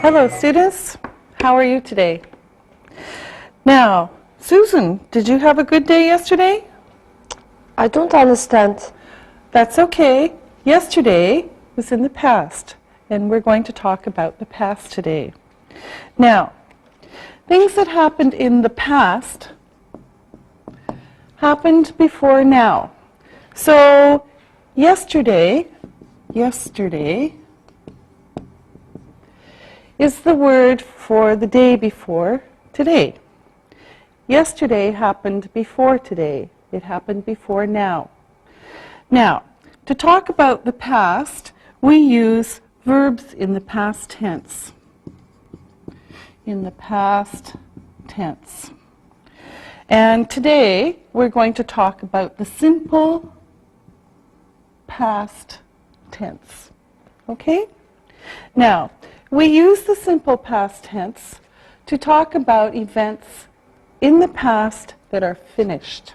Hello students, how are you today? Now, Susan, did you have a good day yesterday? I don't understand. That's okay. Yesterday was in the past, and we're going to talk about the past today. Now, things that happened in the past happened before now. So, yesterday is the word for the day before today. Yesterday happened before today. It happened before now. Now, to talk about the past, we use verbs in the past tense. In the past tense. And today, we're going to talk about the simple past tense. Okay? Now, we use the simple past tense to talk about events in the past that are finished.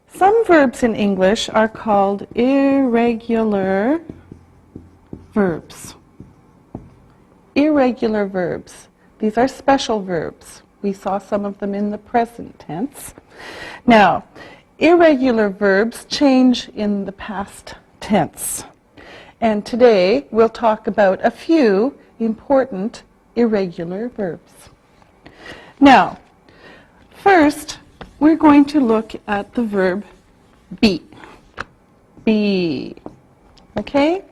Some verbs in English are called irregular verbs. Irregular verbs. These are special verbs. We saw some of them in the present tense. Now, irregular verbs change in the past tense. And today we'll talk about a few important irregular verbs. Now, first we're going to look at the verb be. Be. Okay?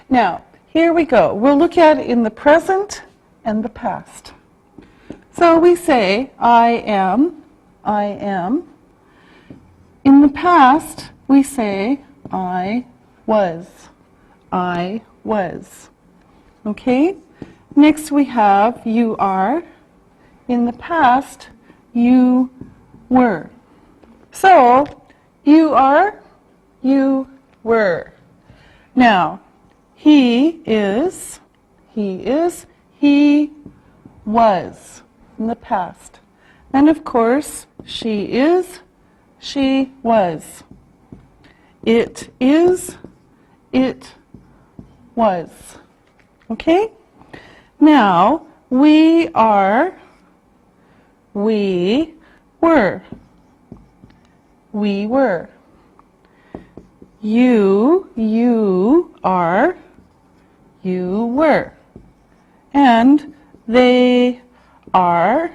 Now, here we go. We'll look at it in the present and the past. So we say, I am, I am. In the past, we say, I was, I was. Okay? Next we have, you are. In the past, you were. So, you are, you were. Now, he is, he was in the past. And of course, she is, she was. It is, it was. Okay? Now, we are, we were. We were. You are, you were. And they are,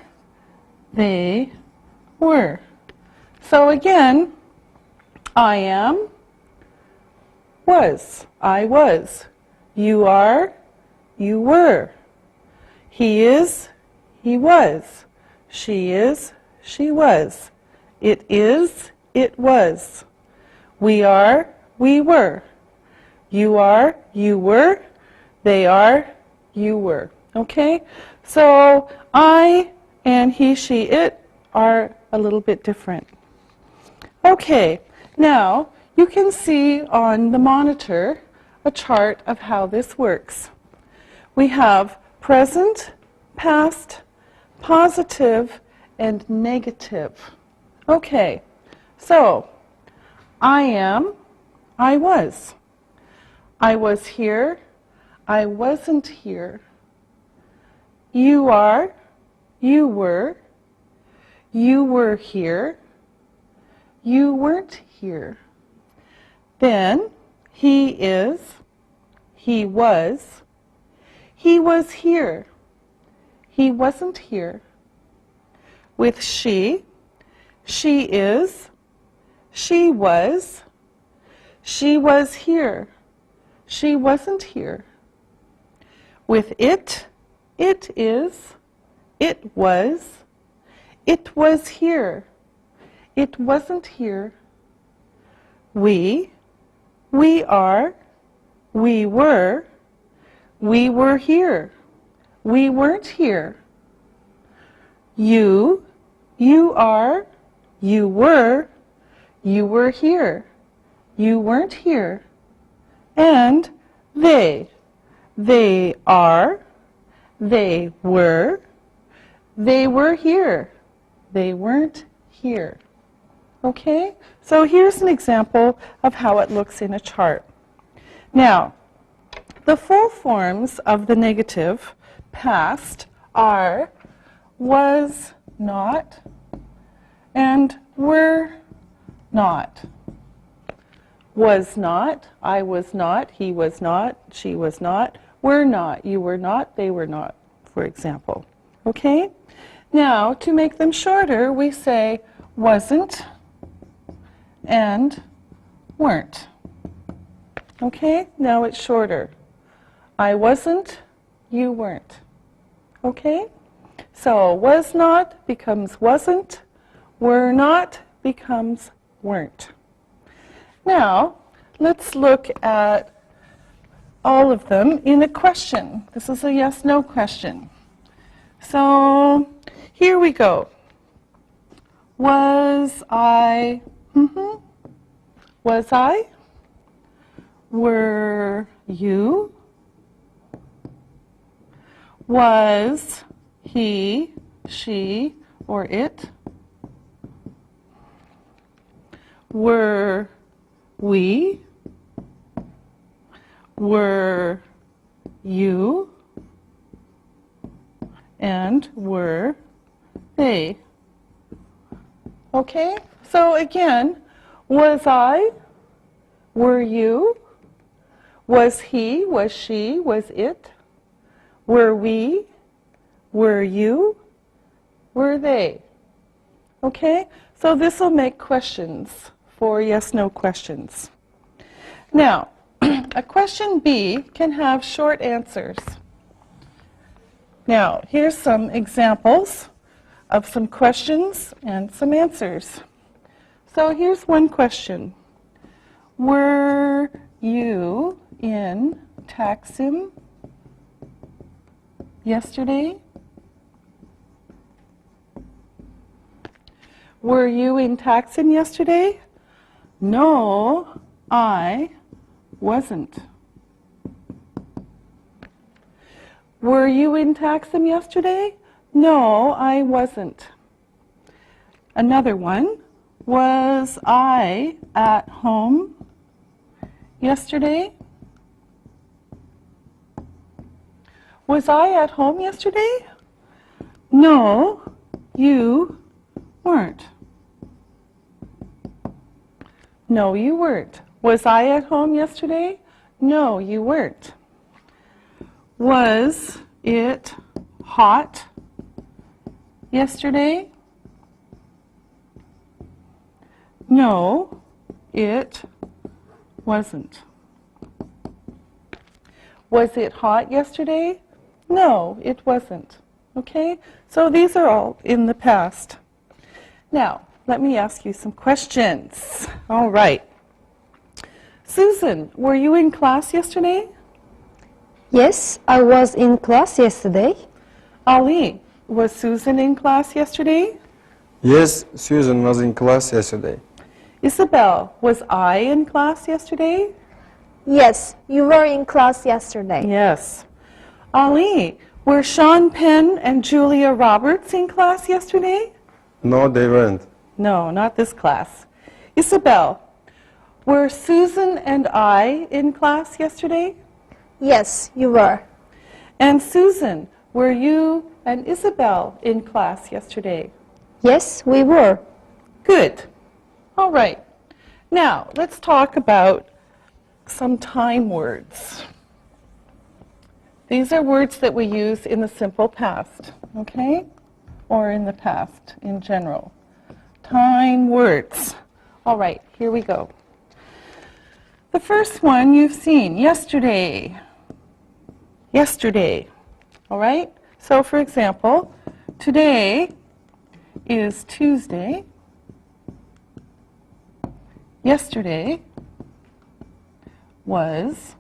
they were. So again, I am, was, I was. You are, you were. He is, he was. She is, she was. It is, it was. We are, we were. You are, you were. They are, you were. Okay? So I and he, she, it are a little bit different. Okay, now you can see on the monitor a chart of how this works. We have present, past, positive, and negative. Okay, so I am, I was. I was here, I wasn't here. You are, you were. You were here, you weren't here. Then, he is, he was here, he wasn't here. With she is, she was here, she wasn't here. With it is, it was here, it wasn't here. We are, we were here, we weren't here. You are, you were here, you weren't here. And they are, they were here, they weren't here. Okay? So here's an example of how it looks in a chart. Now, the full forms of the negative past are was not and were not. Was not, I was not, he was not, she was not, were not, you were not, they were not, for example. Okay? Now, to make them shorter, we say wasn't and weren't. Okay? Now it's shorter. I wasn't, you weren't. Okay? So was not becomes wasn't, were not becomes weren't. Now, let's look at all of them in a question. This is a yes-no question. So, here we go. Was I? Was I? Were you? Was he, she, or it? Were we? Were you? And were they? Okay, so again, was I? Were you? Was he? Was she? Was it? Were we? Were you? Were they? Okay, so this will make questions for yes-no questions. Now, a question B can have short answers. Now, here's some examples of some questions and some answers. So here's one question. Were you in Taksim yesterday? Were you in Taksim yesterday? No, I wasn't. Were you in Taksim yesterday? No, I wasn't. Another one. Was I at home yesterday? Was I at home yesterday? No, you weren't. No, you weren't. Was I at home yesterday? No, you weren't. Was it hot yesterday? No, it wasn't. Was it hot yesterday? No, it wasn't. Okay? So these are all in the past. Now, let me ask you some questions. All right. Susan, were you in class yesterday? Yes, I was in class yesterday. Ali, was Susan in class yesterday? Yes, Susan was in class yesterday. Isabel, was I in class yesterday? Yes, you were in class yesterday. Yes. Ali, were Sean Penn and Julia Roberts in class yesterday? No, they weren't. No, not this class. Isabel, were Susan and I in class yesterday? Yes, you were. And Susan, were you and Isabel in class yesterday? Yes, we were. Good. All right. Now, let's talk about some time words. These are words that we use in the simple past, okay? Or in the past in general. Time words. All right, here we go. The first one you've seen, yesterday. Yesterday. All right? So, for example, today is Tuesday. Yesterday was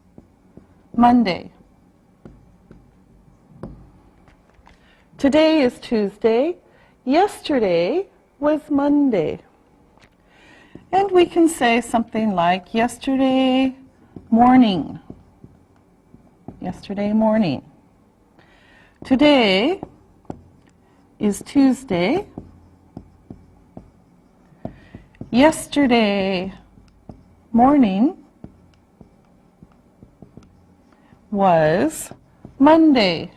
Monday. Today is Tuesday. Yesterday was Monday. And we can say something like yesterday morning. Yesterday morning. Today is Tuesday. Yesterday morning was Monday.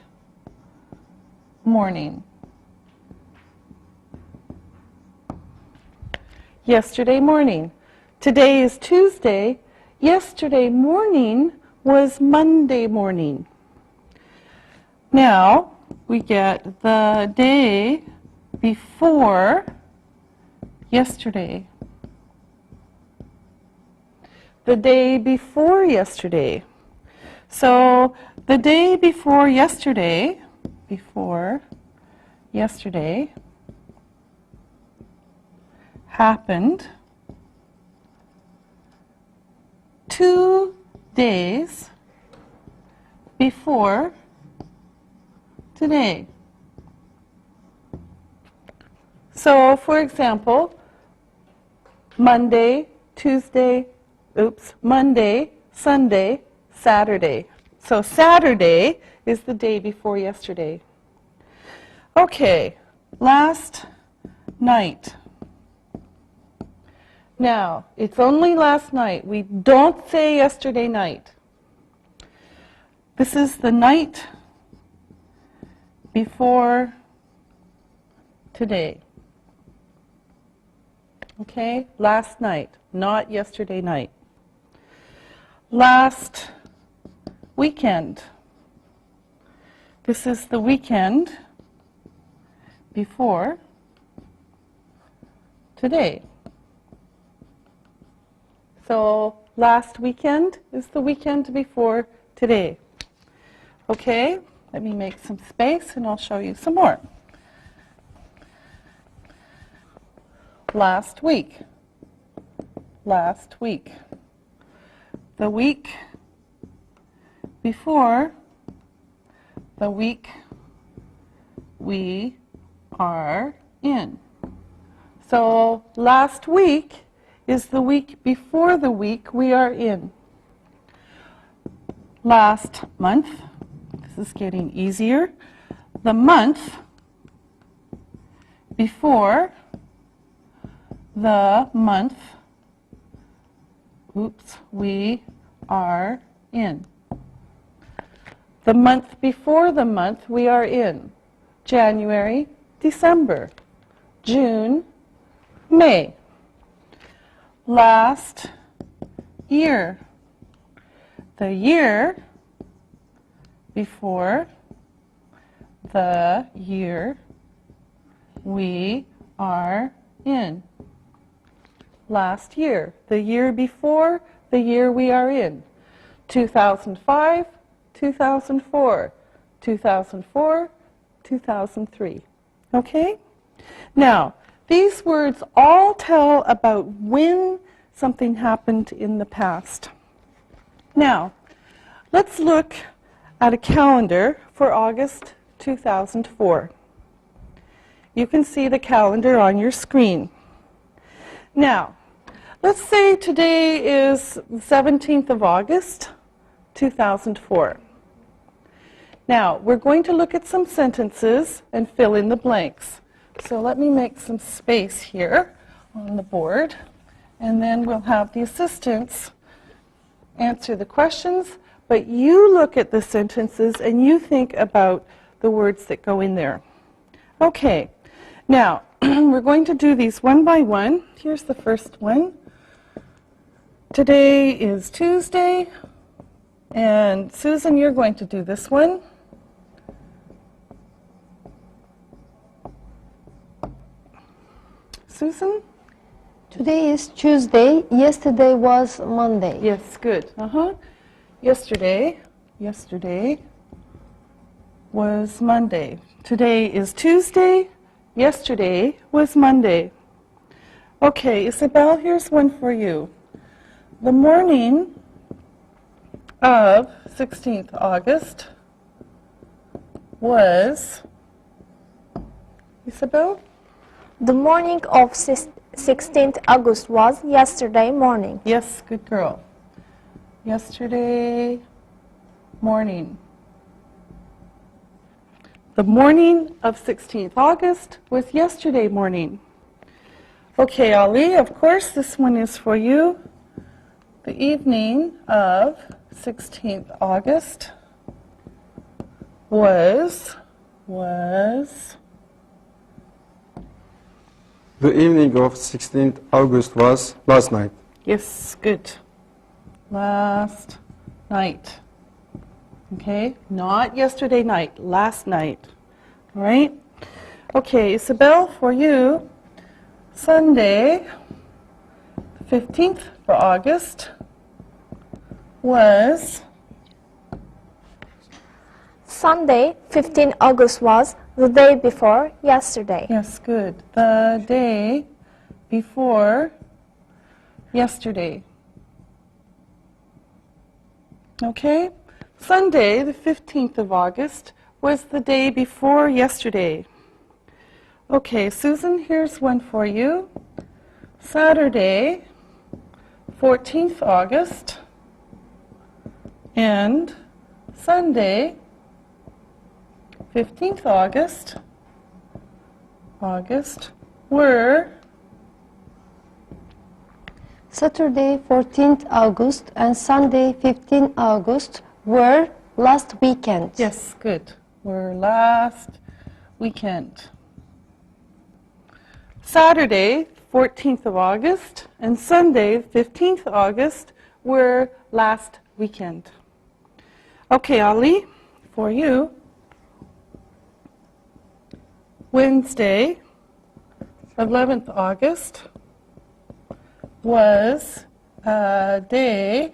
morning. Yesterday morning. Today is Tuesday. Yesterday morning was Monday morning. Now we get the day before yesterday. The day before yesterday. So the day before yesterday, happened 2 days before today. So, for example, Monday, Sunday, Saturday. So Saturday is the day before yesterday. Okay, last night. Now, it's only last night. We don't say yesterday night. This is the night before today. Okay, last night, not yesterday night. Last weekend. This is the weekend before today. So last weekend is the weekend before today. Okay, let me make some space and I'll show you some more. Last week. The week before the week we are in. So last week is the week before the week we are in. Last month, this is getting easier, the month before the month we are in. The month before the month we are in. January, December, June, May. Last year. The year before the year we are in. Last year. The year before the year we are in. 2005, 2004, 2004, 2003. Okay? Now, these words all tell about when something happened in the past. Now, let's look at a calendar for August 2004. You can see the calendar on your screen. Now, let's say today is the 17th of August, 2004. Now, we're going to look at some sentences and fill in the blanks. So let me make some space here on the board, and then we'll have the assistants answer the questions, but you look at the sentences and you think about the words that go in there. Okay, now we're going to do these one by one. Here's the first one. Today is Tuesday, and Susan, you're going to do this one. Susan? Today is Tuesday. Yesterday was Monday. Yes, good. Yesterday was Monday. Today is Tuesday. Yesterday was Monday. Okay, Isabel, here's one for you. The morning of 16th August was, Isabel? The morning of 16th August was yesterday morning. Yes, good girl. Yesterday morning. The morning of 16th August was yesterday morning. Okay, Ali, of course, this one is for you. The evening of 16th August was was The evening of 16th August was last night. yes, good. Last night. Okay, not yesterday night, last night. All right? Okay, Isabel, for you, Sunday, 15th for August, was Sunday, 15 August was the day before yesterday. yes, good. The day before yesterday. Okay? Sunday, the 15th of August, was the day before yesterday. Okay, Susan, here's one for you. Saturday, 14th August, and Sunday, 15th August, were Saturday 14th August and Sunday 15th August were last weekend. yes, good. Were last weekend. Saturday, 14th of August, and Sunday, 15th August, were last weekend. Okay, Ali, for you, Wednesday, 11th August, was a day,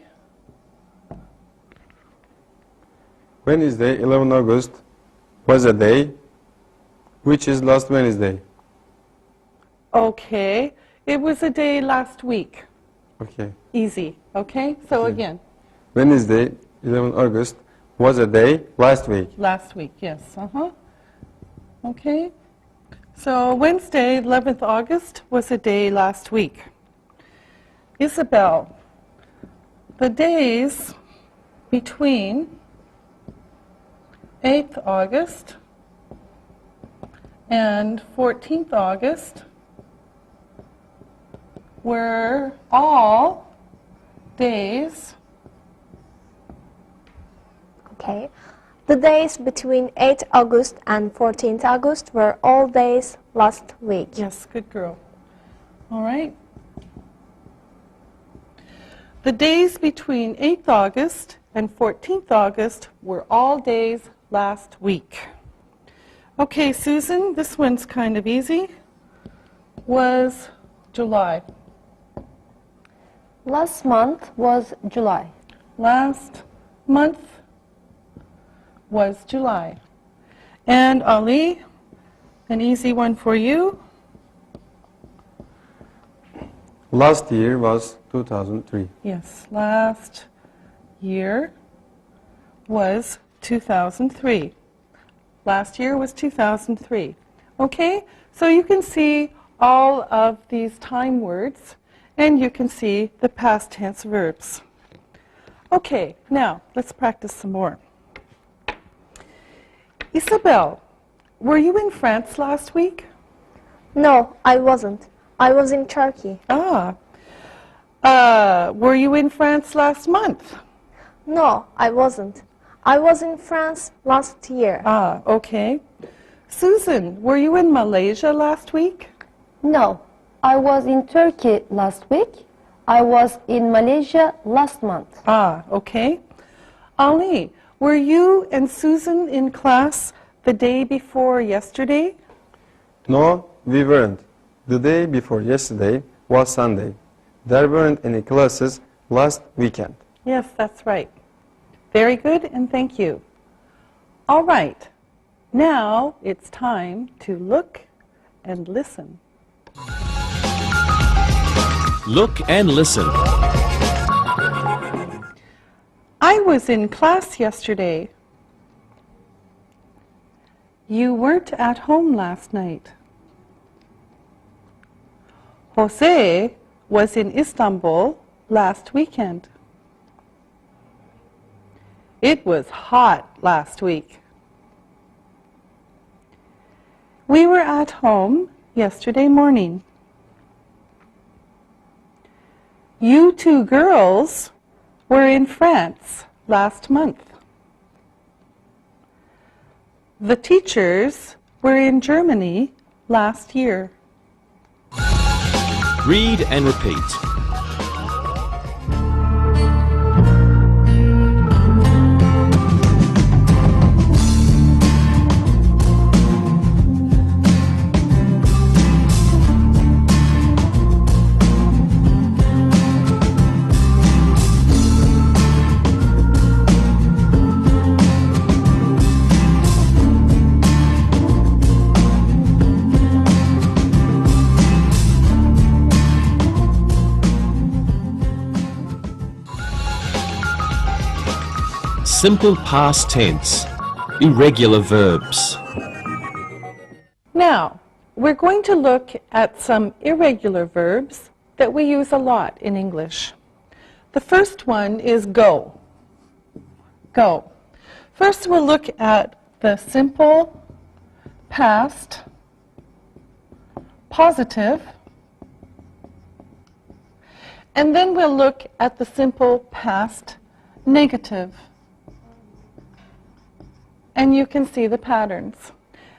Wednesday, 11 August was a day, which is last Wednesday. okay, it was a day last week. Okay. Easy, okay? So again, Wednesday, 11 August was a day last week. last week, yes, Okay, so Wednesday, 11th August, was a day last week. Isabel, the days between 8th August and 14th August were all days, Okay. The days between 8 August and 14th August were all days last week. yes, good girl. All right. The days between 8th August and 14th August were all days last week. Okay, Susan, this one's kind of easy. Was July. Last month was July. Last month was July. And Ali, an easy one for you. Last year was 2003. Yes, last year was 2003. Last year was 2003. Okay, so you can see all of these time words, and you can see the past tense verbs. Okay, now let's practice some more. Isabel, were you in France last week? No, I wasn't. I was in Turkey. Were you in France last month? No, I wasn't. I was in France last year. Okay. Susan, were you in Malaysia last week? No, I was in Turkey last week. I was in Malaysia last month. Okay. Ali, were you and Susan in class the day before yesterday? No, we weren't. The day before yesterday was Sunday. There weren't any classes last weekend. Yes, that's right. Very good, and thank you. All right. Now it's time to look and listen. Look and listen. I was in class yesterday. You weren't at home last night. Jose was in Istanbul last weekend. It was hot last week. We were at home yesterday morning. You two girls were in France last month. The teachers were in Germany last year. Read and repeat. Simple past tense. Irregular verbs. Now, we're going to look at some irregular verbs that we use a lot in English. The first one is go. Go. First, we'll look at the simple past positive, and then we'll look at the simple past negative. And you can see the patterns.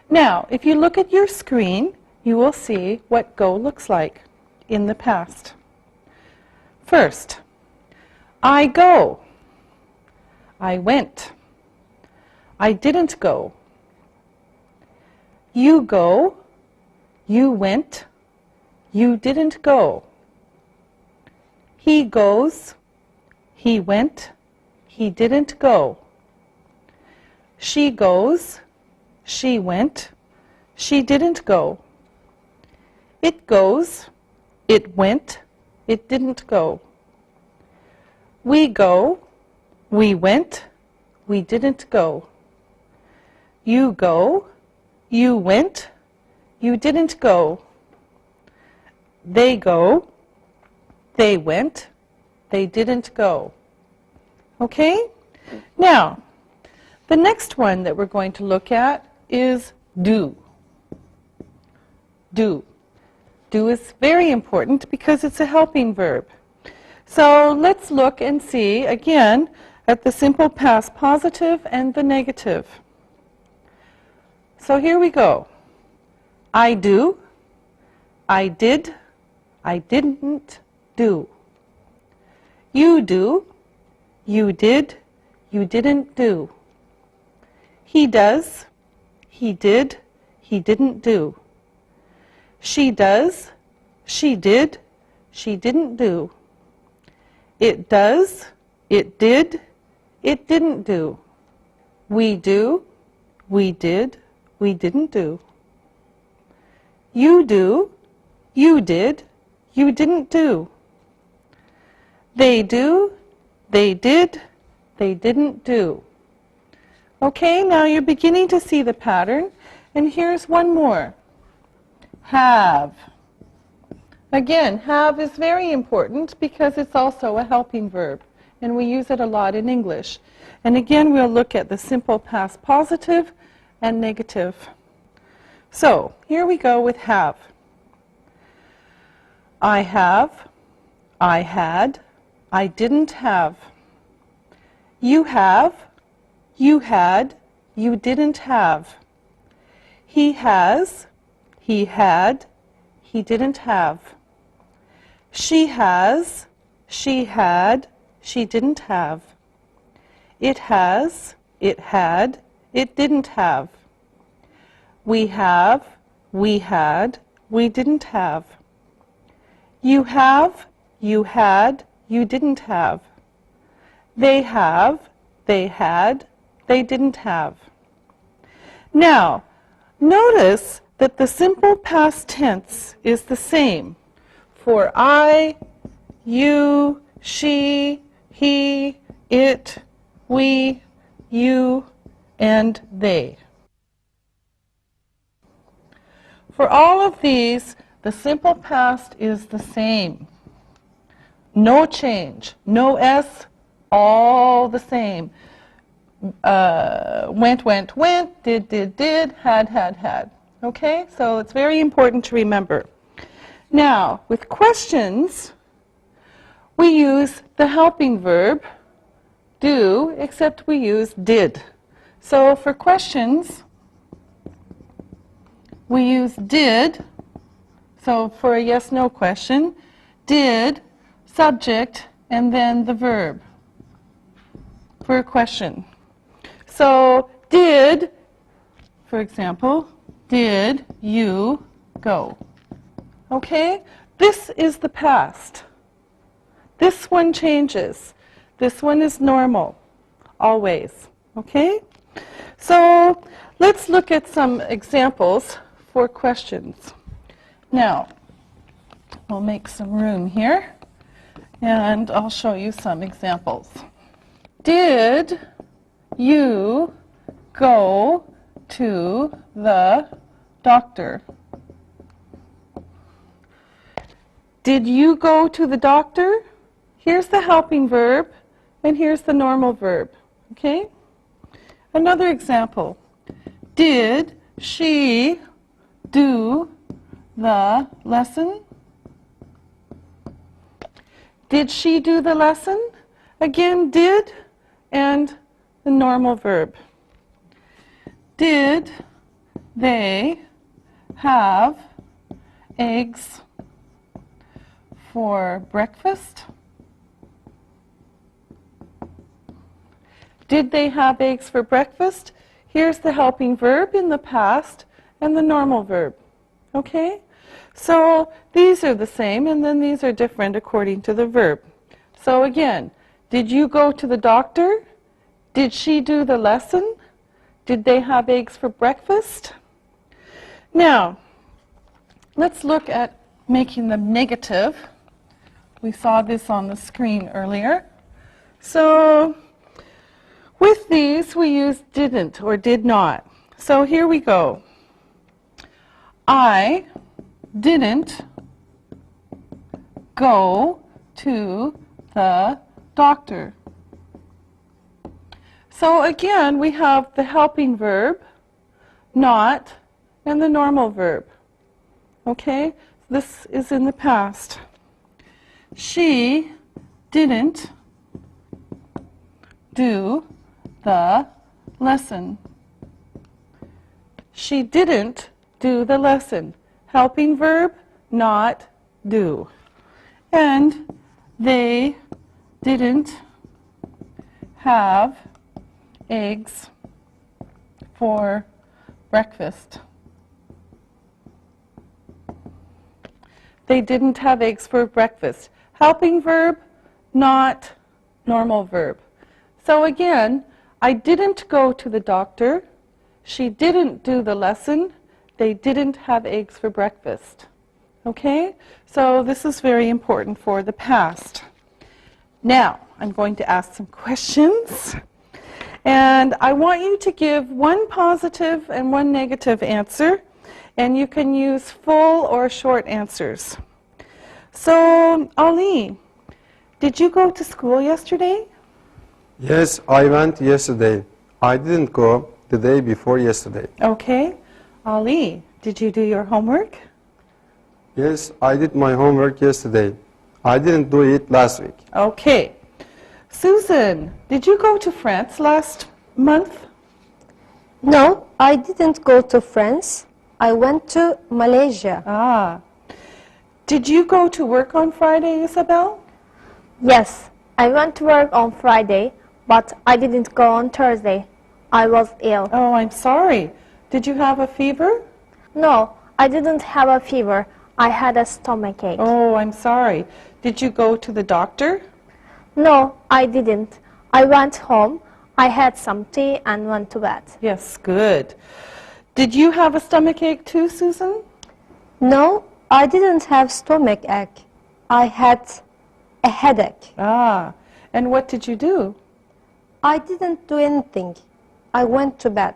Now, if you look at your screen, you will see what go looks like in the past. First, I go. I went. I didn't go. You go. You went. You didn't go. He goes. He went. He didn't go. She goes, she went, she didn't go. It goes, it went, it didn't go. We go, we went, we didn't go. You go, you went, you didn't go. They go, they went, they didn't go. Okay? Now, the next one that we're going to look at is do. Do. Do is very important because it's a helping verb. So let's look and see again at the simple past positive and the negative. So here we go. I do. I did. I didn't do. You do. You did. You didn't do. He does, he did, he didn't do. She does, she did, she didn't do. It does, it did, it didn't do. We do, we did, we didn't do. You do, you did, you didn't do. They do, they did, they didn't do. Okay, now you're beginning to see the pattern, and here's one more. Have. Again, have is very important because it's also a helping verb, and we use it a lot in English. And again, we'll look at the simple past positive and negative. So, here we go with have. I have, I had, I didn't have. You have, you had, you didn't have. He has, he had, he didn't have. She has, she had, she didn't have. It has, it had, it didn't have. We have, we had, we didn't have. You have, you had, you didn't have. They have, they had, they didn't have. Now, notice that the simple past tense is the same for I, you, she, he, it, we, you, and they. For all of these, the simple past is the same. No change, no S, all the same. Went, went, went, did, had. Okay, so it's very important to remember. Now, with questions, we use the helping verb, do, except we use did. So for questions, we use did. So for a yes-no question, did, subject, and then the verb for a question. So did, for example, did you go? Okay? This is the past. This one changes. This one is normal, always. Okay? So let's look at some examples for questions. Now, we'll make some room here, and I'll show you some examples. Did you go to the doctor? Did you go to the doctor? Here's the helping verb, and here's the normal verb. Okay? Another example. Did she do the lesson? Did she do the lesson? Again, did and the normal verb. Did they have eggs for breakfast? Did they have eggs for breakfast? Here's the helping verb in the past and the normal verb. Okay? So these are the same, and then these are different according to the verb. So again, did you go to the doctor? Did she do the lesson? Did they have eggs for breakfast? Now, let's look at making them negative. We saw this on the screen earlier. So with these, we use didn't or did not. So here we go. I didn't go to the doctor. So again, we have the helping verb, not, and the normal verb. Okay? This is in the past. She didn't do the lesson. She didn't do the lesson. Helping verb, not, do. And they didn't have eggs for breakfast. They didn't have eggs for breakfast. Helping verb, not, normal verb. So again, I didn't go to the doctor. She didn't do the lesson. They didn't have eggs for breakfast. Okay? So this is very important for the past. Now, I'm going to ask some questions. And I want you to give one positive and one negative answer. And you can use full or short answers. So, Ali, did you go to school yesterday? Yes, I went yesterday. I didn't go the day before yesterday. Okay. Ali, did you do your homework? Yes, I did my homework yesterday. I didn't do it last week. Okay. Susan, did you go to France last month? No, I didn't go to France. I went to Malaysia. Ah. Did you go to work on Friday, Isabel? Yes, I went to work on Friday, but I didn't go on Thursday. I was ill. Oh, I'm sorry. Did you have a fever? No, I didn't have a fever. I had a stomachache. Oh, I'm sorry. Did you go to the doctor? No, I didn't. I went home, I had some tea and went to bed. Yes, good. Did you have a stomachache too, Susan? No, I didn't have stomach ache. I had a headache. Ah. And what did you do? I didn't do anything. I went to bed.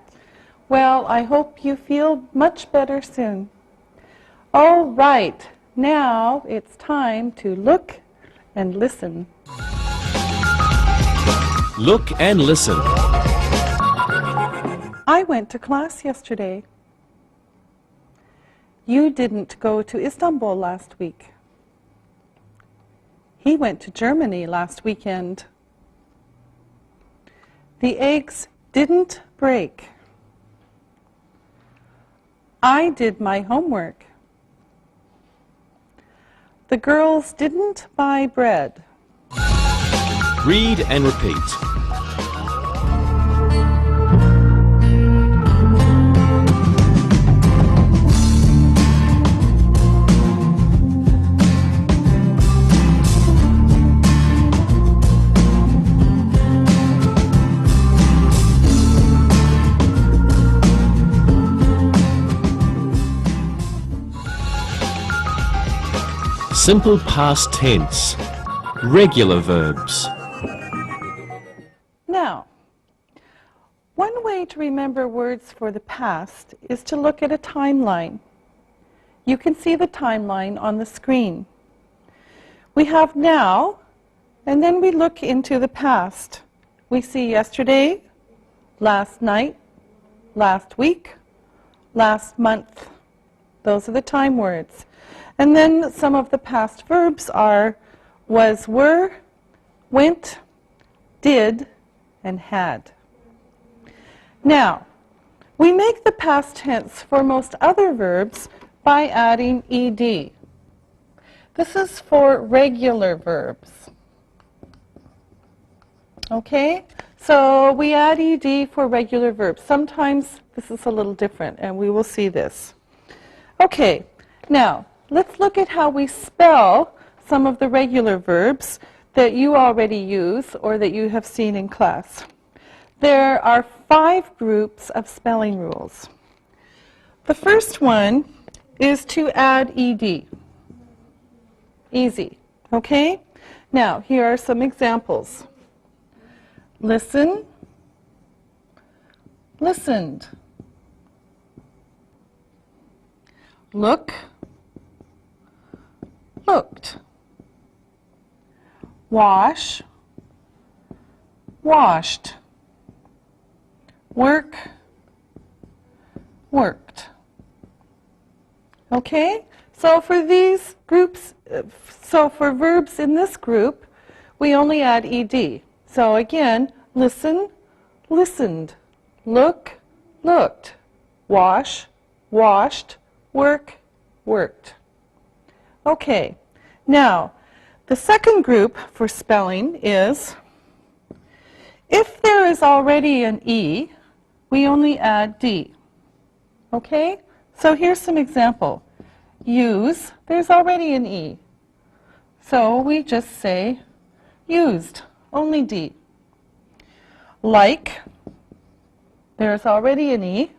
Well, I hope you feel much better soon. All right. Now it's time to look and listen. Look and listen. I went to class yesterday. You didn't go to Istanbul last week. He went to Germany last weekend. The eggs didn't break. I did my homework. The girls didn't buy bread. Read and repeat. Simple past tense. Regular verbs. Now, one way to remember words for the past is to look at a timeline. You can see the timeline on the screen. We have now, and then we look into the past. We see yesterday, last night, last week, last month. Those are the time words. And then some of the past verbs are was, were, went, did, and had. Now, we make the past tense for most other verbs by adding ed. This is for regular verbs. Okay? So we add ed for regular verbs. Sometimes this is a little different, and we will see this. Okay, now let's look at how we spell some of the regular verbs that you already use or that you have seen in class. There are 5 groups of spelling rules. The first one is to add ed. Easy, okay? Now, here are some examples. Listen, listened. Look, looked. Wash, washed. Work, worked. Okay? So for these groups, so for verbs in this group, we only add ed. So again, listen, listened. Look, looked. Wash, washed. Work, worked. Okay, now the second group for spelling is if there is already an E, we only add D. Okay, so here's some example. Use, there's already an E. So we just say used, only D. Like, there's already an E,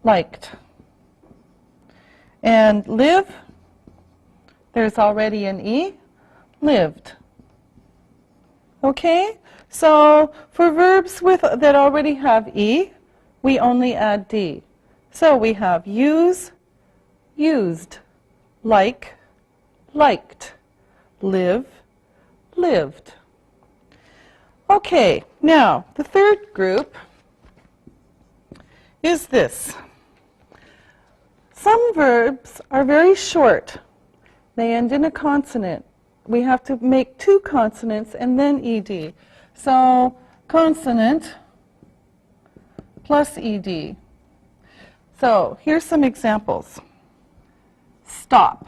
liked. And live, there's already an E, lived. Okay? So for verbs that already have E, we only add D. So we have use, used, like, liked, live, lived. Okay, now the third group is this. Some verbs are very short. They end in a consonant. We have to make 2 consonants and then ed. So consonant plus ed. So here's some examples. Stop.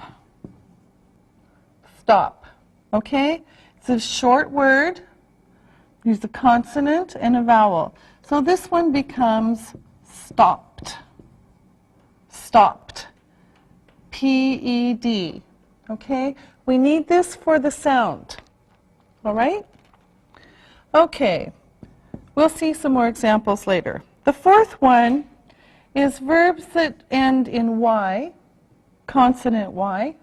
Stop. Okay? It's a short word. There's a consonant and a vowel. So this one becomes stopped. Stopped. P-E-D. Okay? We need this for the sound. All right? Okay. We'll see some more examples later. The fourth one is verbs that end in Y, consonant Y.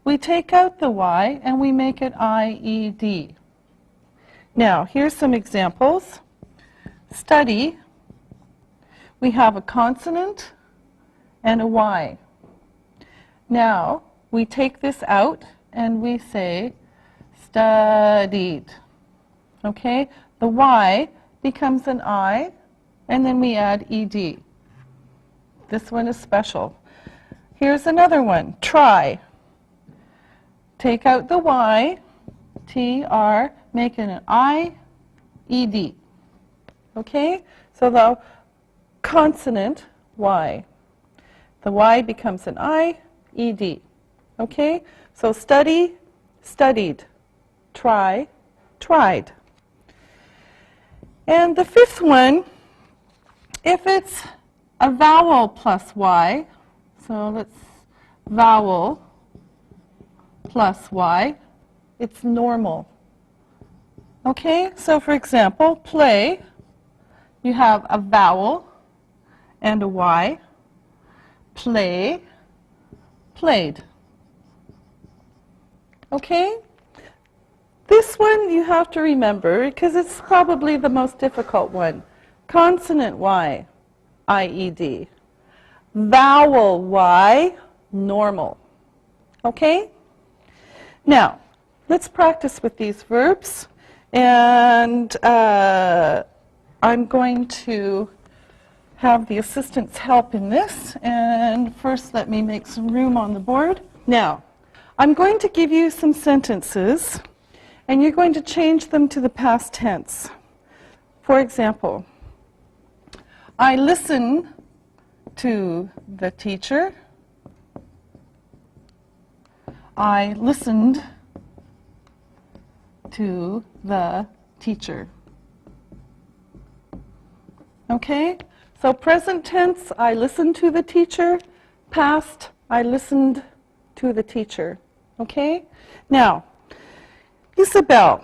We take out the Y and we make it I-E-D. Now, here's some examples. Study. We have a consonant and a Y. Now, we take this out and we say studied. Okay? The Y becomes an I, and then we add ed. This one is special. Here's another one. Try. Take out the Y, T-R, make it an I-E-D. Okay? So the consonant Y. The Y becomes an I, ED. Okay? So study, studied. Try, tried. And the fifth one, if it's a vowel plus Y, so let's vowel plus Y, it's normal. Okay? So for example, play, you have a vowel and a Y. Play, played. Okay? This one you have to remember because it's probably the most difficult one. Consonant Y, IED. Vowel Y, normal. Okay? Now, let's practice with these verbs. And I'm going to have the assistants help in this. And first, let me make some room on the board. Now, I'm going to give you some sentences, and you're going to change them to the past tense. For example, I listen to the teacher. I listened to the teacher. Okay? So present tense, I listened to the teacher. Past, I listened to the teacher. Okay? Now, Isabel,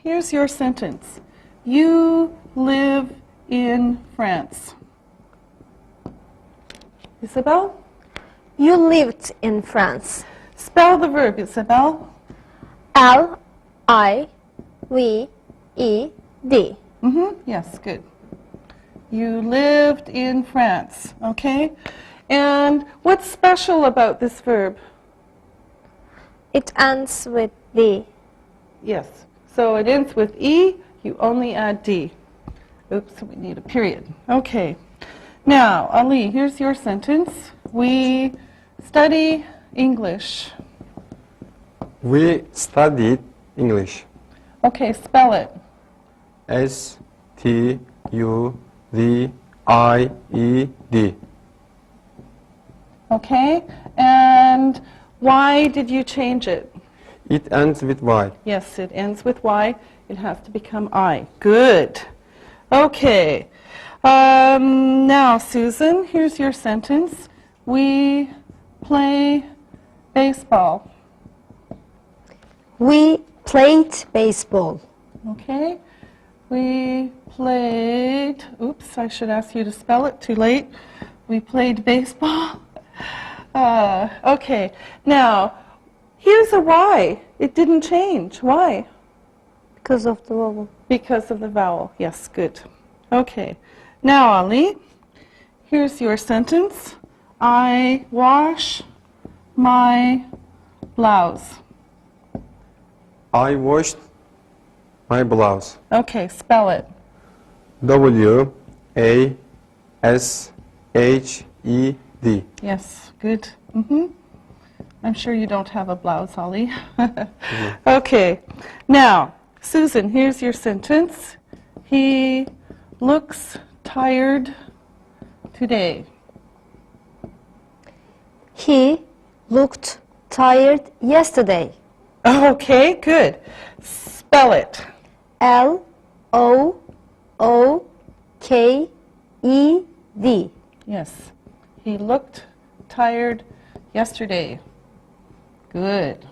here's your sentence. You live in France. Isabel? You lived in France. Spell the verb, Isabel. L-I-V-E-D. Yes, good. You lived in France, okay? And what's special about this verb? It ends with D. Yes. So it ends with E, you only add D. Oops, we need a period. Okay. Now, Ali, here's your sentence. We study English. We studied English. Okay, spell it. S-T-U-D-I-E-D. Okay? And why did you change it? It ends with Y. Yes, it ends with Y. It has to become I. Good. Okay. Now, Susan, here's your sentence. We play baseball. We played baseball. Okay. We played, oops, I should ask you to spell it, too late. We played baseball. Okay. Now, here's a Y. It didn't change. Why? Because of the vowel. Because of the vowel. Yes, good. Okay. Now, Ali, here's your sentence. I wash my blouse. I washed my blouse. Okay, spell it. W-A-S-H-E-D. Yes, good. I'm sure you don't have a blouse, Ali. Okay. Now, Susan, here's your sentence. He looks tired today. He looked tired yesterday. Okay, good. Spell it. L-O-O-K-E-D. Yes. He looked tired yesterday. Good.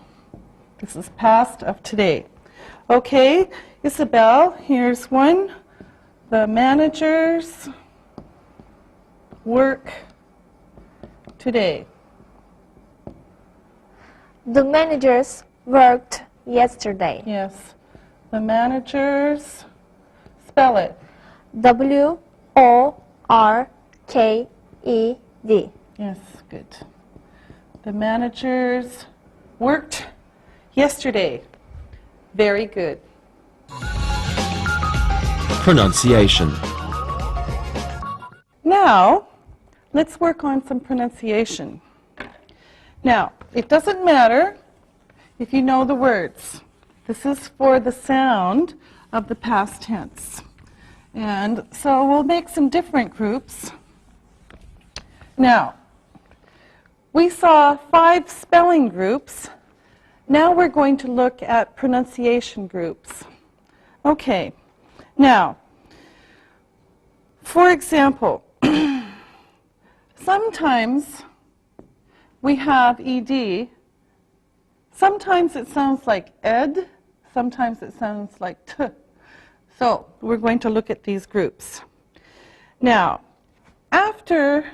This is past of today. Okay, Isabel, here's one. The managers work today. The managers worked yesterday. Yes. The managers, spell it. W-O-R-K-E-D. Yes, good. The managers worked yesterday. Very good. Pronunciation. Now, let's work on some pronunciation. Now, it doesn't matter if you know the words. This is for the sound of the past tense. And so we'll make some different groups. Now, we saw 5 spelling groups. Now we're going to look at pronunciation groups. Okay, now, for example, sometimes we have ed. Sometimes it sounds like ed. Sometimes it sounds like t. So we're going to look at these groups. Now, after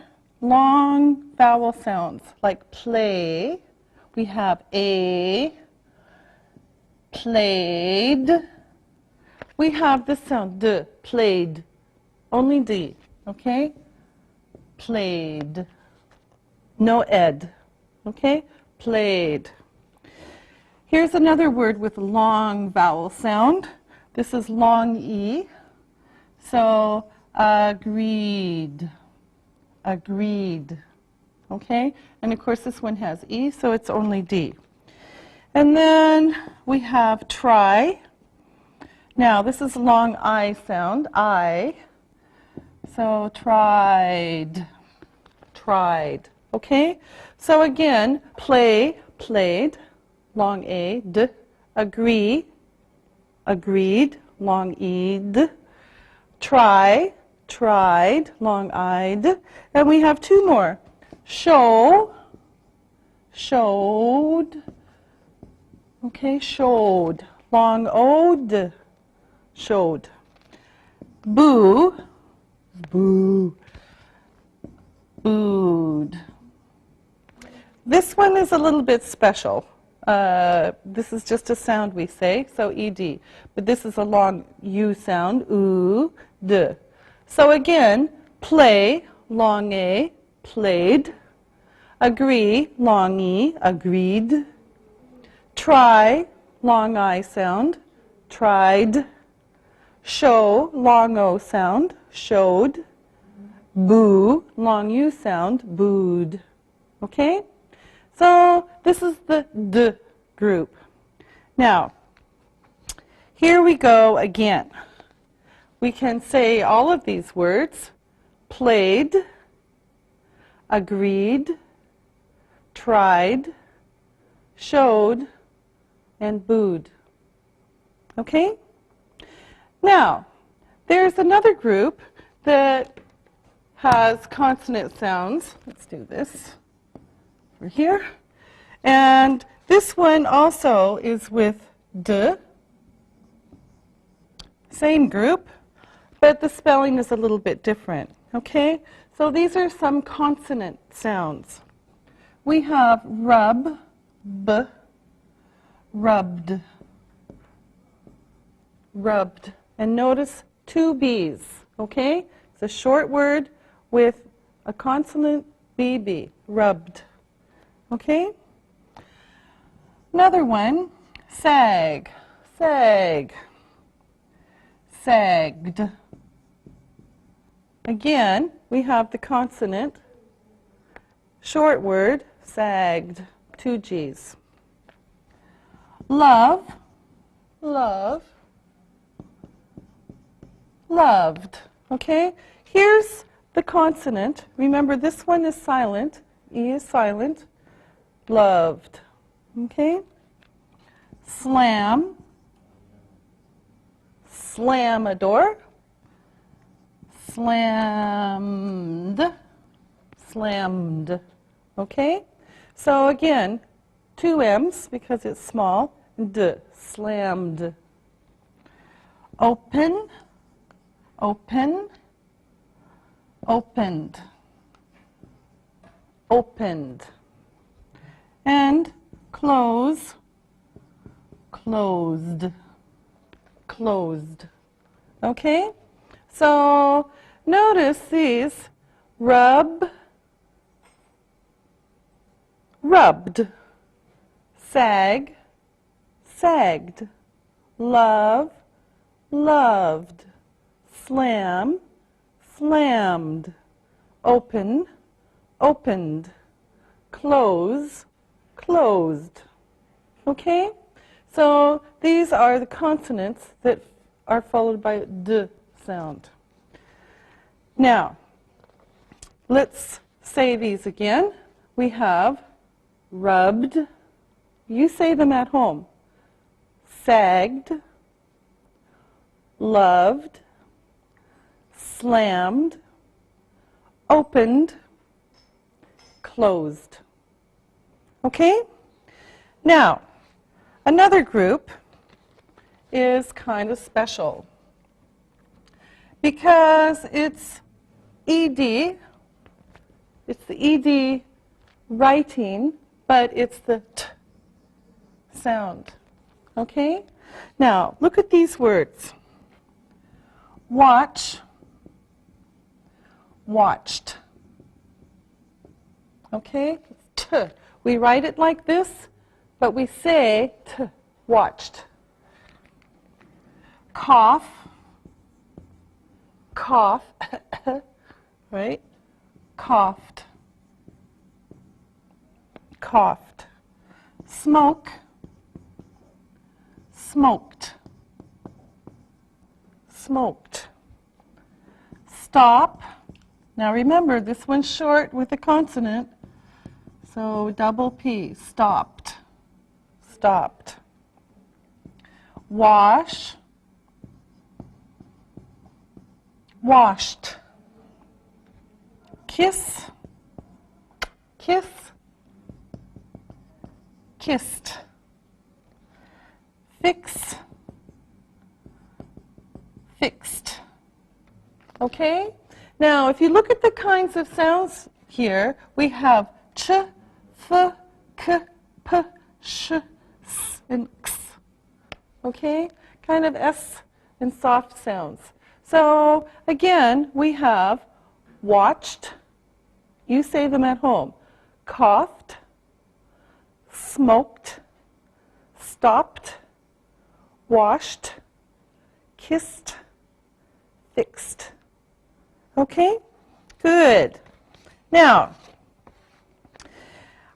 long vowel sounds like play, we have a, played. We have this sound, d, played, only d, okay? Played, no ed, okay? Played. Here's another word with a long vowel sound. This is long E. So, agreed, agreed, okay? And of course this one has E, so it's only D. And then we have try. Now, this is a long I sound, I. So, tried, tried, okay? So again, play, played, long A, d, agree, agreed, long E, d, try, tried, long I-d, and we have 2 more. Show, showed, okay, showed, long O-d, showed. Boo, boo, booed. This one is a little bit special. This is just a sound we say, so ed. But this is a long U sound, oo, d. So again, play, long A, played. Agree, long E, agreed. Try, long I sound, tried. Show, long O sound, showed. Boo, long U sound, booed. Okay? So this is the D group. Now, here we go again. We can say all of these words: played, agreed, tried, showed, and booed. Okay? Now, there's another group that has consonant sounds. Let's do this over here. And this one also is with D. Same group, but the spelling is a little bit different. Okay? So these are some consonant sounds. We have rub, b, rubbed, rubbed. And notice 2 B's, okay? It's a short word with a consonant BB, rubbed, okay? Another one, sag, sag, sagged. Again, we have the consonant, short word, sagged, 2 G's. Love, love, loved, okay? Here's the consonant. Remember, this one is silent. E is silent. Loved, okay? Slam, slamador, slammed, slammed, okay? So again, 2 M's because it's small, d, slammed. Open, open, opened, opened. And close, closed, closed. Okay? So notice these: rub, rubbed, sag, sagged, love, loved, slam, slammed, open, opened, close, closed. Okay? So these are the consonants that are followed by a D sound. Now, let's say these again. we have rubbed. You say them at home. Sagged, loved, slammed, opened, closed. Okay? Now, another group is kind of special because it's ED. It's the ED writing, but it's the T sound. Okay? Now, look at these words. Watch, watched. Okay? T. We write it like this, but we say T, watched. Cough, cough, right? Coughed, coughed. Smoke, smoked, smoked. Stop. Now remember, this one's short with a consonant, so double P, stopped, stopped. Wash, washed. Kiss, kiss, kissed. Fix, fixed. Okay? Now, if you look at the kinds of sounds here, we have ch, f, k, p, sh, s, and x. Okay? Kind of s and soft sounds. So, again, we have watched. You say them at home. Coughed, smoked, stopped, washed, kissed, fixed. Okay? Good. Now,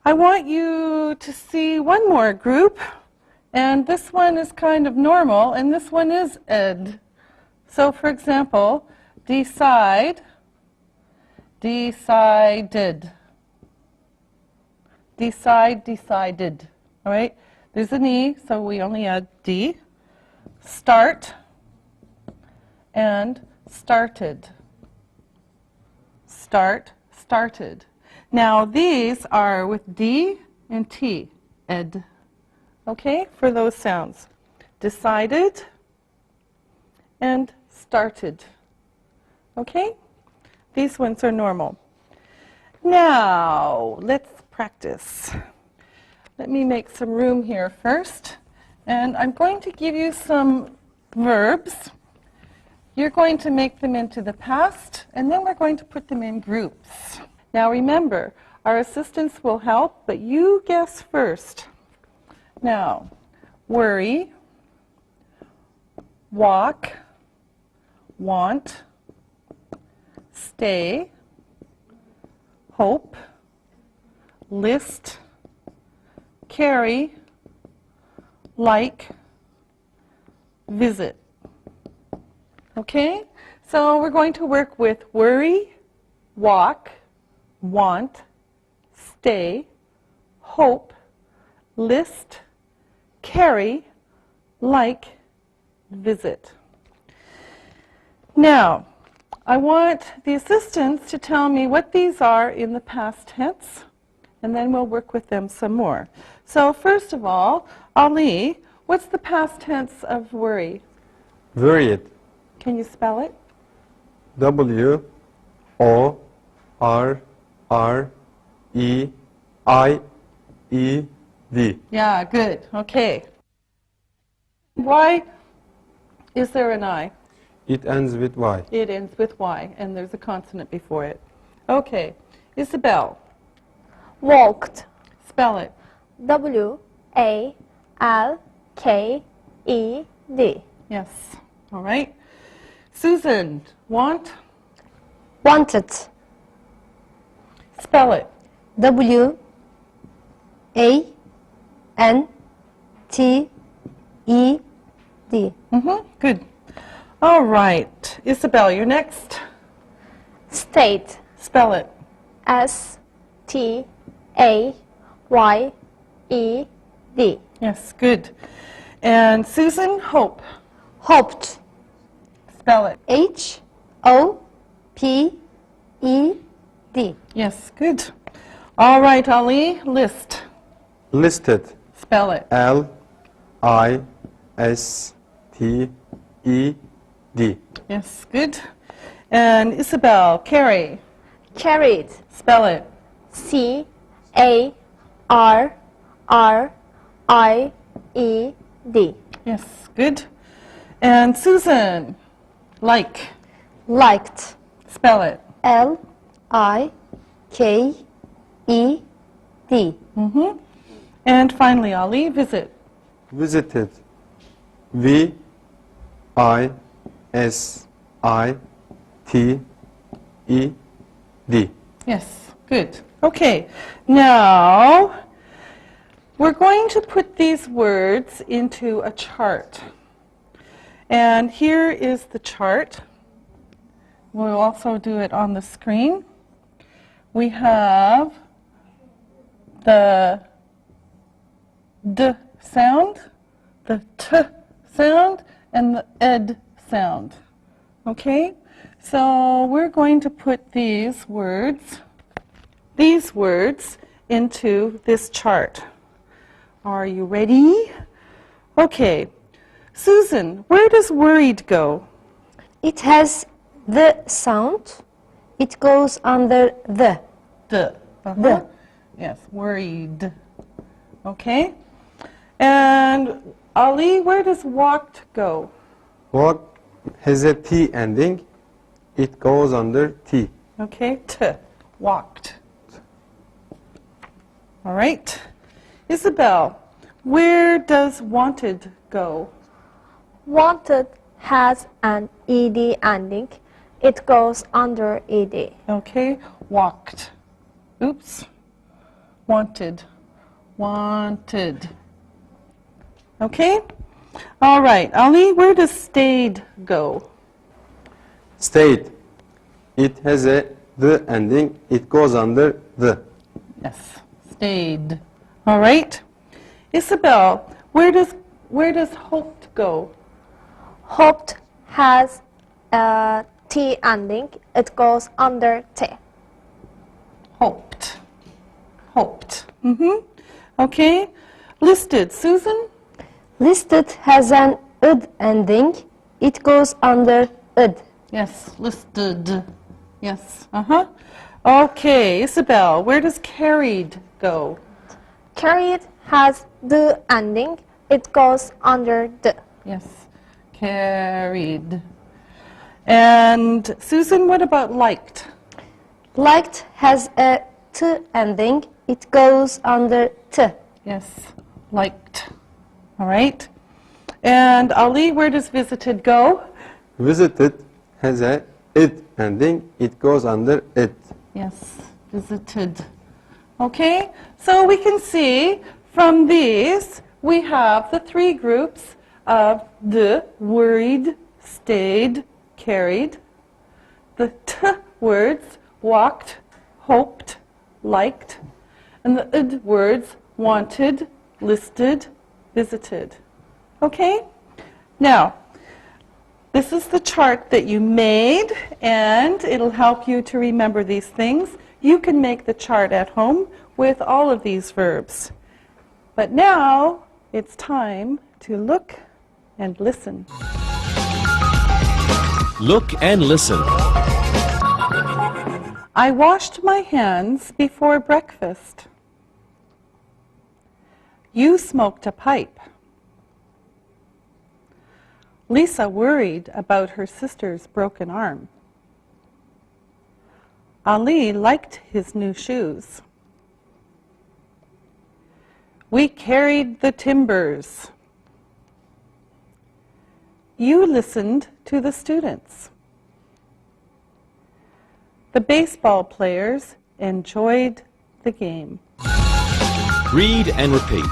I want you to see one more group, and this one is kind of normal, and this one is ed. So, for example, decide, decided. Decide, decided. All right? There's an E, so we only add D. Start and started. Start, started. Now, these are with D and T, ed. Okay, for those sounds. Decided and started. Okay? These ones are normal. Now, let's practice. Let me make some room here first. And I'm going to give you some verbs. You're going to make them into the past, and then we're going to put them in groups. Now remember, our assistants will help, but you guess first. Now, worry, walk, want, stay, hope, list, carry, like, visit. Okay? So we're going to work with worry, walk, want, stay, hope, list, carry, like, visit. Now, I want the assistants to tell me what these are in the past tense, and then we'll work with them some more. So first of all, Ali, what's the past tense of worry? Worried. Can you spell it? W-O-R-R-E-I-E-D. Yeah, good. Okay. Why is there an I? It ends with Y. It ends with Y, and there's a consonant before it. Okay. Isabel, Walked. spell it. W-A-L-K-E-D. Yes. All right. Susan, want, Wanted. spell it. W-A-N-T-E-D. Good. All right. Isabel, you're next. State. Spell it. S-T-A-T-E. A Y E D. Yes, good. And Susan, hope. Hoped. Spell it. H-O-P-E-D. Yes, good. All right, Ali, list. Listed. Spell it. L-I-S-T-E-D. Yes, good. And Isabel, carry. Carried. Spell it. C-A-R-R-I-E-D. Yes, good. And Susan, like. Liked. Spell it. L-I-K-E-D. And finally, Ali, visit. Visited. V-I-S-I-T-E-D. Yes, good. Okay, now we're going to put these words into a chart. And here is the chart. We'll also do it on the screen. We have the D sound, the T sound, and the ED sound. Okay? So we're going to put these words into this chart. Are you ready? Okay. Susan, where does worried go? It has the sound. It goes under the. D. The. Yes, worried. Okay. And Ali, where does walked go? Walk has a T ending. It goes under T. Okay, T. Walked. All right. Isabel, where does wanted go? Wanted has an ED ending. It goes under ED. Okay, walked. Oops. Wanted. Wanted. Okay? All right. Ali, where does stayed go? Stayed. It has a the ending. It goes under the. Yes, stayed. All right. Isabel, where does hoped go? Hoped has a T ending. It goes under T. Hoped. Hoped. Okay. Listed. Susan? Listed has an ud ending. It goes under ud. Yes, listed. Yes. Okay, Isabel, where does carried go? Carried has the ending. It goes under the. Yes, carried. And Susan, what about liked? Liked has a t ending. It goes under t. Yes, liked. All right. And Ali, where does visited go? Visited has a it ending. It goes under it. Yes, visited. Okay, so we can see from these we have the three groups of the worried, stayed, carried, the T words walked, hoped, liked, and the ID words wanted, listed, visited. Okay? Now, this is the chart that you made, and it'll help you to remember these things. You can make the chart at home with all of these verbs. But now, it's time to look and listen. Look and listen. I washed my hands before breakfast. You smoked a pipe. Lisa worried about her sister's broken arm. Ali liked his new shoes. We carried the timbers. You listened to the students. The baseball players enjoyed the game. Read and repeat.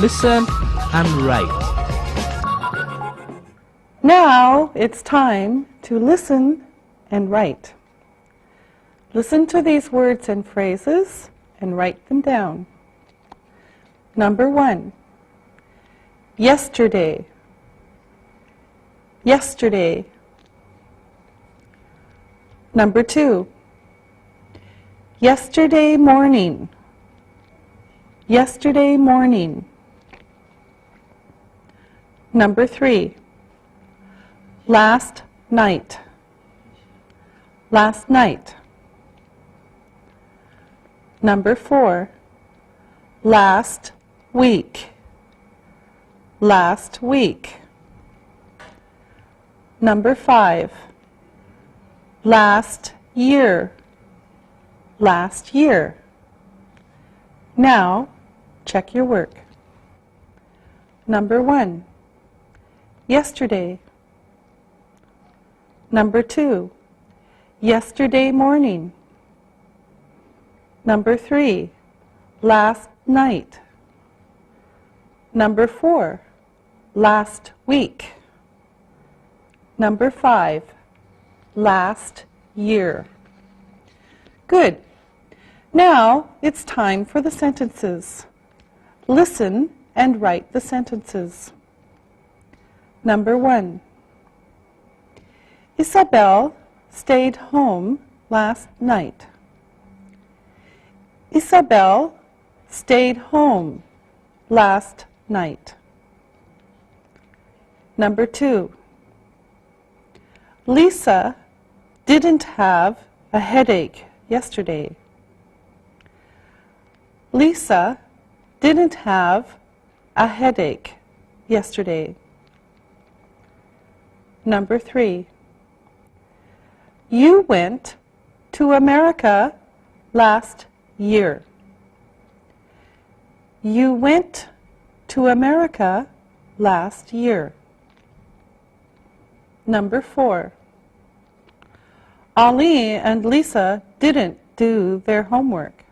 listen and write. Now it's time to listen and write. Listen to these words and phrases and write them down. Number 1, yesterday, yesterday. Number 2, yesterday morning, yesterday morning. Number 3, last night, last night. Number 4, last week, last week. Number 5, last year, last year. Now, check your work. Number 1, yesterday. Number 2, yesterday morning. Number 3, last night. Number 4, last week. Number 5, last year. Good. Now it's time for the sentences. Listen and write the sentences. Number 1, Isabel stayed home last night. Isabel stayed home last night. Number 2, Lisa didn't have a headache yesterday. Lisa didn't have a headache yesterday. Number 3, you went to America last year. You went to America last year. Number 4, Ali and Lisa didn't do their homework.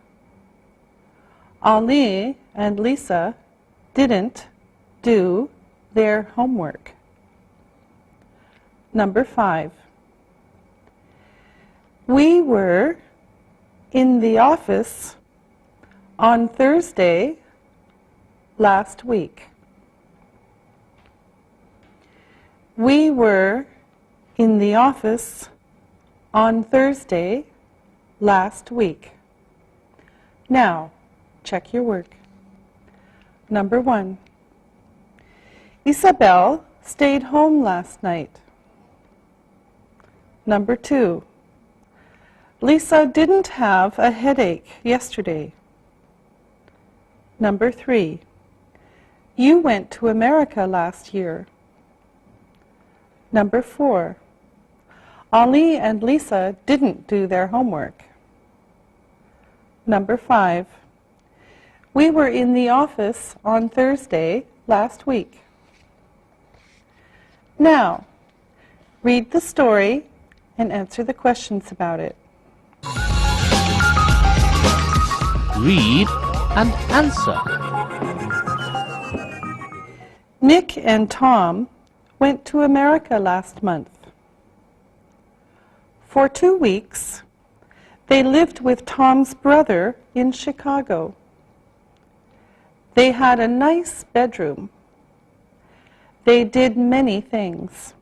Ali and Lisa didn't do their homework. Number 5, we were in the office on Thursday last week. We were in the office on Thursday last week. Now, check your work. Number 1, Isabel stayed home last night. Number 2, Lisa didn't have a headache yesterday. Number 3, you went to America last year. Number 4, Ali and Lisa didn't do their homework. Number 5, we were in the office on Thursday last week. Now, read the story and answer the questions about it. Read and answer. Nick and Tom went to America last month. For 2 weeks, they lived with Tom's brother in Chicago. They had a nice bedroom. They did many things.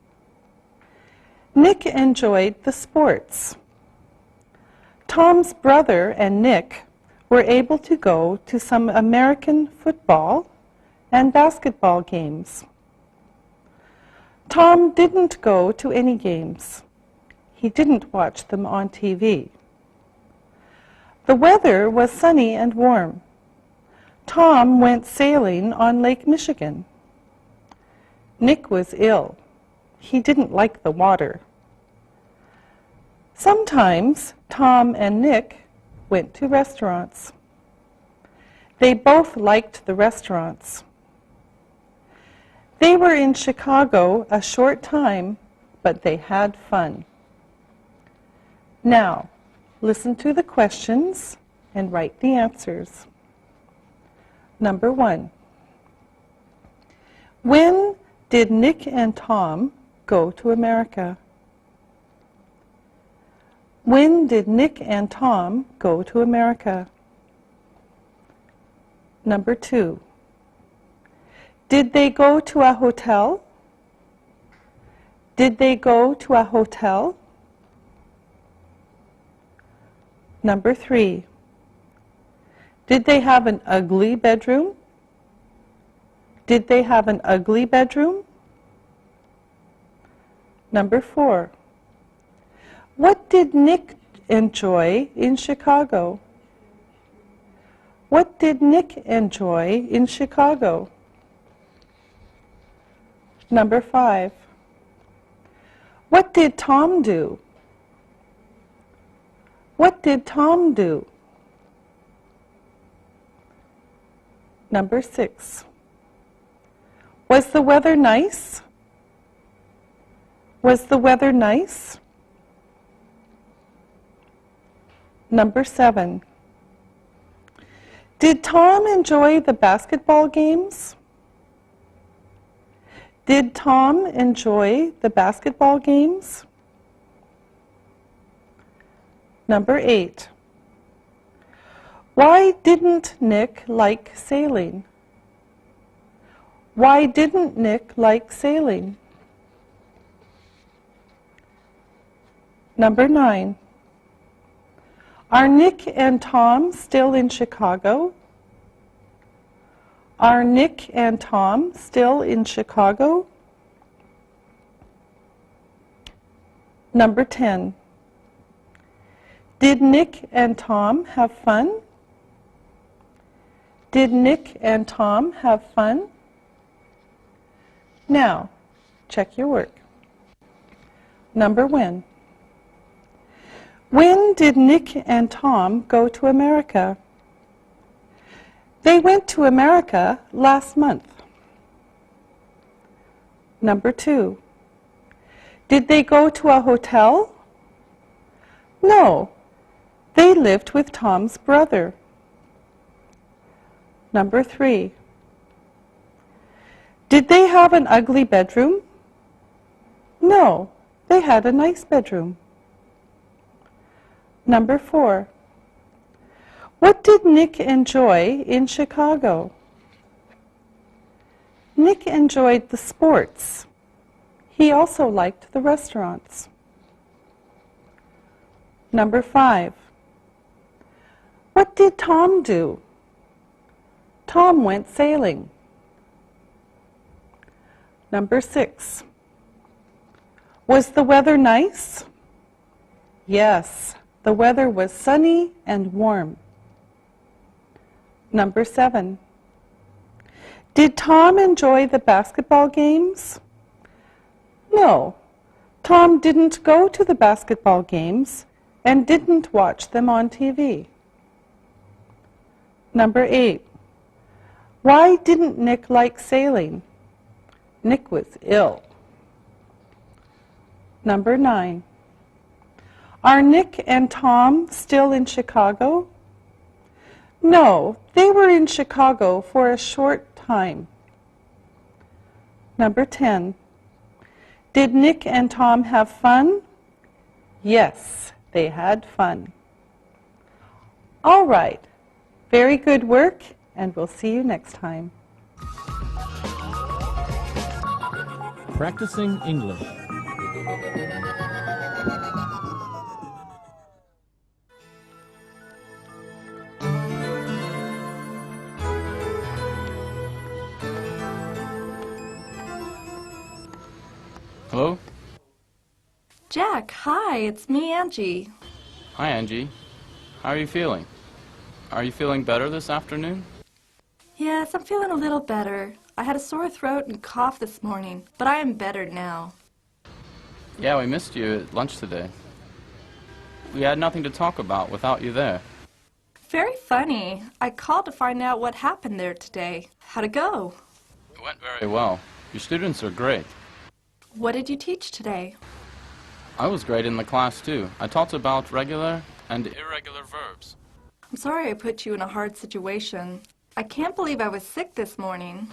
Nick enjoyed the sports. Tom's brother and Nick were able to go to some American football and basketball games. Tom didn't go to any games. He didn't watch them on TV. The weather was sunny and warm. Tom went sailing on Lake Michigan. Nick was ill. He didn't like the water. Sometimes Tom and Nick went to restaurants. They both liked the restaurants. They were in Chicago a short time, but they had fun. Now, listen to the questions and write the answers. Number 1, When did Nick and Tom go to America? When did Nick and Tom go to America? Number 2. Did they go to a hotel? Did they go to a hotel? Number 3. Did they have an ugly bedroom? Did they have an ugly bedroom? Number 4. What did Nick enjoy in Chicago? What did Nick enjoy in Chicago? Number 5. What did Tom do? What did Tom do? Number 6. Was the weather nice? Was the weather nice? Number 7. Did Tom enjoy the basketball games? Did Tom enjoy the basketball games? Number 8. Why didn't Nick like sailing? Why didn't Nick like sailing? Number 9. Are Nick and Tom still in Chicago? Are Nick and Tom still in Chicago? Number 10. Did Nick and Tom have fun? Did Nick and Tom have fun? Now, check your work. Number 1. When did Nick and Tom go to America? They went to America last month. Number 2. Did they go to a hotel? No, they lived with Tom's brother. Number 3. Did they have an ugly bedroom? No, they had a nice bedroom. Number 4. What did Nick enjoy in Chicago? Nick enjoyed the sports. He also liked the restaurants. Number 5. What did Tom do? Tom went sailing. Number 6. Was the weather nice? Yes, the weather was sunny and warm. Number 7. Did Tom enjoy the basketball games? No, Tom didn't go to the basketball games and didn't watch them on TV. Number 8. Why didn't Nick like sailing? Nick was ill. Number 9. Are Nick and Tom still in Chicago? No, they were in Chicago for a short time. Number 10. Did Nick and Tom have fun? Yes, they had fun. All right, very good work, and we'll see you next time. Practicing English. Hello? Jack, hi, it's me, Angie. Hi, Angie. How are you feeling? Are you feeling better this afternoon? Yes, I'm feeling a little better. I had a sore throat and cough this morning, but I am better now. Yeah, we missed you at lunch today. We had nothing to talk about without you there. Very funny. I called to find out what happened there today. How'd it go? It went very well. Your students are great. What did you teach today? I was great in the class, too. I taught about regular and irregular verbs. I'm sorry I put you in a hard situation. I can't believe I was sick this morning.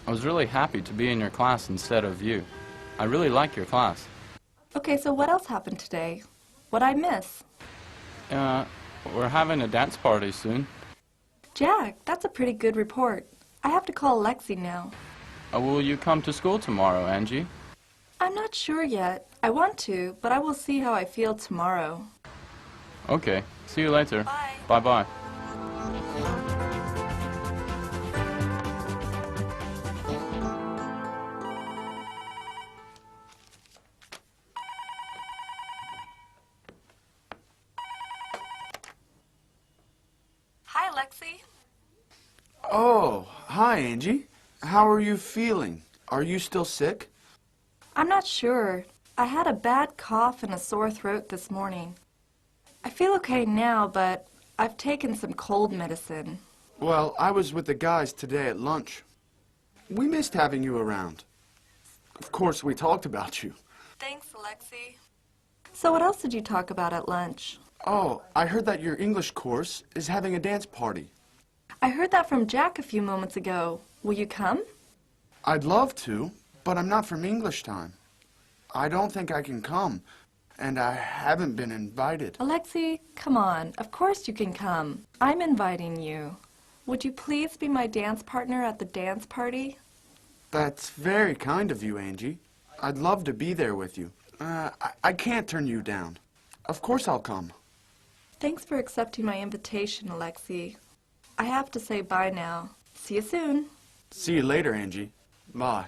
I was really happy to be in your class instead of you. I really like your class. Okay, so what else happened today? What'd I miss? We're having a dance party soon. Jack, that's a pretty good report. I have to call Lexi now. Will you come to school tomorrow, Angie? I'm not sure yet. I want to, but I will see how I feel tomorrow. Okay. See you later. Bye. Bye-bye. Hi, Lexi. Oh, hi, Angie. How are you feeling? Are you still sick? I'm not sure. I had a bad cough and a sore throat this morning. I feel okay now, but I've taken some cold medicine. Well, I was with the guys today at lunch. We missed having you around. Of course, we talked about you. Thanks, Alexi. So what else did you talk about at lunch? Oh, I heard that your English course is having a dance party. I heard that from Jack a few moments ago. Will you come? I'd love to, but I'm not from English time. I don't think I can come, and I haven't been invited. Alexi, come on. Of course you can come. I'm inviting you. Would you please be my dance partner at the dance party? That's very kind of you, Angie. I'd love to be there with you. I can't turn you down. Of course I'll come. Thanks for accepting my invitation, Alexi. I have to say bye now. See you soon. See you later, Angie. Bye.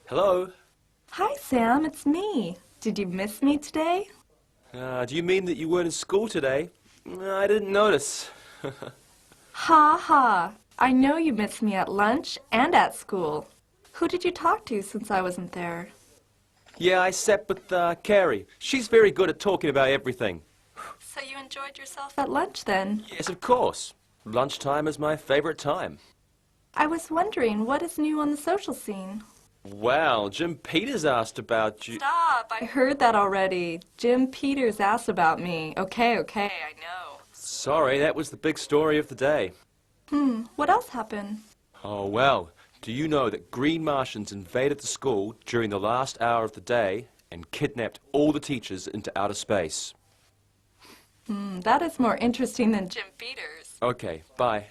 Hello. Hi, Sam. It's me. Did you miss me today? Do you mean that you weren't in school today? I didn't notice. Ha ha. I know you missed me at lunch and at school. Who did you talk to since I wasn't there? Yeah, I sat with Carrie. She's very good at talking about everything. So you enjoyed yourself at lunch then? Yes, of course. Lunchtime is my favorite time. I was wondering, what is new on the social scene? Wow, Jim Peters asked about you. Stop! I heard that already. Jim Peters asked about me. Okay, I know. Sorry, that was the big story of the day. What else happened? Oh, well, do you know that green Martians invaded the school during the last hour of the day and kidnapped all the teachers into outer space? That is more interesting than Jim Peters. Okay, bye.